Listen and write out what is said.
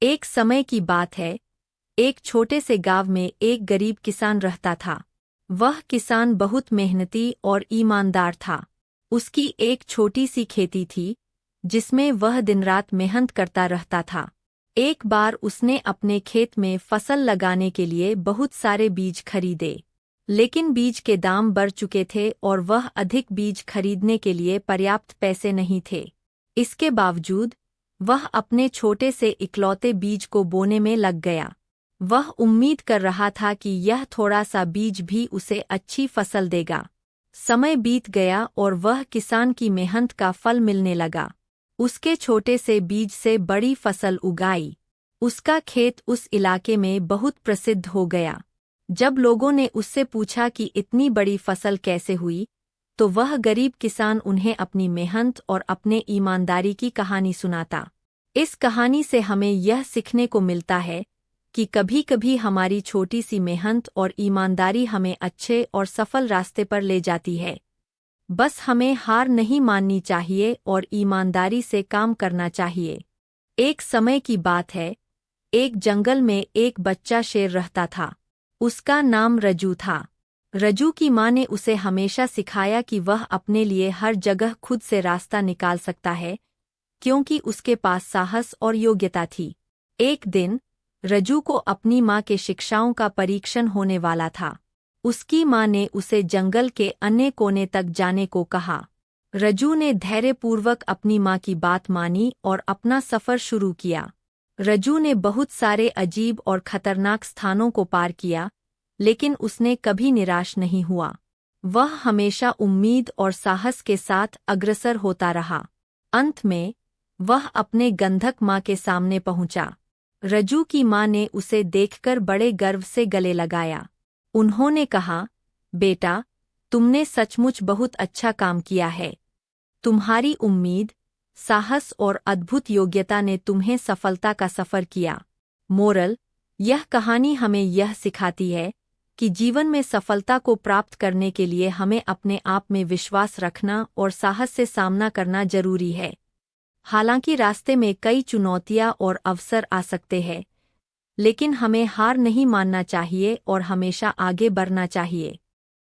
एक समय की बात है, एक छोटे से गांव में एक गरीब किसान रहता था। वह किसान बहुत मेहनती और ईमानदार था। उसकी एक छोटी सी खेती थी, जिसमें वह दिन रात मेहनत करता रहता था। एक बार उसने अपने खेत में फसल लगाने के लिए बहुत सारे बीज खरीदे, लेकिन बीज के दाम बढ़ चुके थे और वह अधिक बीज खरीदने के लिए पर्याप्त पैसे नहीं थे। इसके बावजूद वह अपने छोटे से इकलौते बीज को बोने में लग गया। वह उम्मीद कर रहा था कि यह थोड़ा सा बीज भी उसे अच्छी फसल देगा। समय बीत गया और वह किसान की मेहनत का फल मिलने लगा। उसके छोटे से बीज से बड़ी फसल उगाई। उसका खेत उस इलाके में बहुत प्रसिद्ध हो गया। जब लोगों ने उससे पूछा कि इतनी बड़ी फसल कैसे हुई, तो वह गरीब किसान उन्हें अपनी मेहनत और अपने ईमानदारी की कहानी सुनाता। इस कहानी से हमें यह सीखने को मिलता है कि कभी कभी हमारी छोटी सी मेहनत और ईमानदारी हमें अच्छे और सफल रास्ते पर ले जाती है। बस हमें हार नहीं माननी चाहिए और ईमानदारी से काम करना चाहिए। एक समय की बात है, एक जंगल में एक बच्चा शेर रहता था। उसका नाम रज्जू था। रज्जू की माँ ने उसे हमेशा सिखाया कि वह अपने लिए हर जगह खुद से रास्ता निकाल सकता है, क्योंकि उसके पास साहस और योग्यता थी। एक दिन रज्जू को अपनी माँ के शिक्षाओं का परीक्षण होने वाला था। उसकी माँ ने उसे जंगल के अन्य कोने तक जाने को कहा। रज्जू ने धैर्यपूर्वक अपनी माँ की बात मानी और अपना सफ़र शुरू किया। रज्जू ने बहुत सारे अजीब और खतरनाक स्थानों को पार किया, लेकिन उसने कभी निराश नहीं हुआ। वह हमेशा उम्मीद और साहस के साथ अग्रसर होता रहा। अंत में वह अपने गंधक माँ के सामने पहुंचा। रज्जू की माँ ने उसे देखकर बड़े गर्व से गले लगाया। उन्होंने कहा, बेटा, तुमने सचमुच बहुत अच्छा काम किया है। तुम्हारी उम्मीद, साहस और अद्भुत योग्यता ने तुम्हें सफलता का सफ़र किया। मोरल: यह कहानी हमें यह सिखाती है कि जीवन में सफलता को प्राप्त करने के लिए हमें अपने आप में विश्वास रखना और साहस से सामना करना जरूरी है। हालांकि रास्ते में कई चुनौतियां और अवसर आ सकते हैं, लेकिन हमें हार नहीं मानना चाहिए और हमेशा आगे बढ़ना चाहिए।